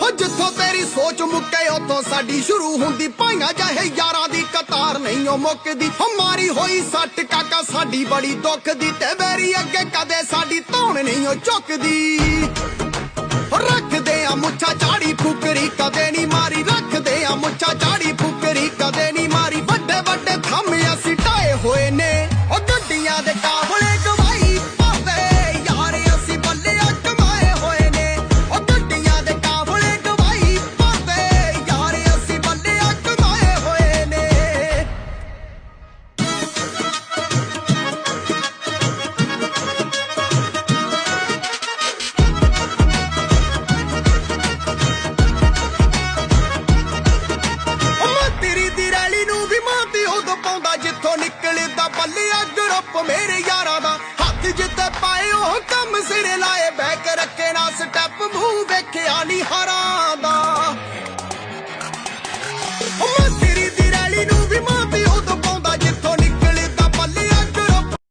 ਹੋ ਜਿੱਥੋਂ ਤੇਰੀ ਸੋਚ ਮੁੱਕੇ ਉੱਥੋਂ ਸਾਡੀ ਸ਼ੁਰੂ ਹੁੰਦੀ। ਭਾਈਆਂ ਜਿਹੇ ਯਾਰਾਂ ਦੀ ਕਤਾਰ ਨਹੀਂ ਉਹ ਮੁੱਕਦੀ। ਹਮਾਰੀ ਹੋਈ ਸੱਟ ਕਾਕਾ ਸਾਡੀ ਬੜੀ ਦੁੱਖ ਦੀ, ਤੇ ਮੇਰੀ ਅੱਗੇ ਕਦੇ ਸਾਡੀ ਧੌਣ ਨਹੀਂ ਉਹ ਝੁਕਦੀ। ਰੱਖਦੇ ਆ ਮੁੱਛਾਂ ਚਾੜੀ ਫੁਕਰੀ ਕਦੇ ਨਹੀਂ ਮਾਰੀ, ਰੱਖਦੇ ਆ ਮੁੱਛਾਂ ਚਾੜੀ ਫੁਕਰੀ ਕਦੇ ਨਹੀਂ ਮਾਰੀ। ਵੱਡੇ ਵੱਡੇ ਥੰਮ ਅਸੀਂ ਢਾਏ ਹੋਏ ਨੇ, ਉਹ ਗੱਡੀਆਂ ਦੇ ਕਾਬਲੇ ਗਵਾਈ ਪਾਉਂਦੇ ਯਾਰ ਅਸੀਂ ਬੱਲਿਆ ਕਮਾਏ ਹੋਏ ਨੇ। ਉਹ ਗੱਡੀਆਂ ਦੇ ਕਾਬਲੇ ਗਵਾਈ ਪਾਉਂਦੇ ਯਾਰ ਅਸੀਂ ਬੱਲਿਆ ਕਮਾਏ ਹੋਏ ਨੇ। ਪਾਉਂਦਾ ਜਿੱਥੋਂ ਨਿਕਲਦਾ ਬੱਲਿਆ ਗਰੁੱਪ ਮੇਰੇ ਯਾਰਾਂ ਦਾ। ਹੱਥ ਜਿੱਤੇ ਪਾਏ ਉਹ ਕੰਮ ਸਿਰੇ ਲਾਏ, ਬੈਕ ਰੱਖੇ ਨਾ ਸਟੈਪ ਮੂੰਹ ਵੇਖਿਆ ਨਹੀਂ ਹਾਰਾ।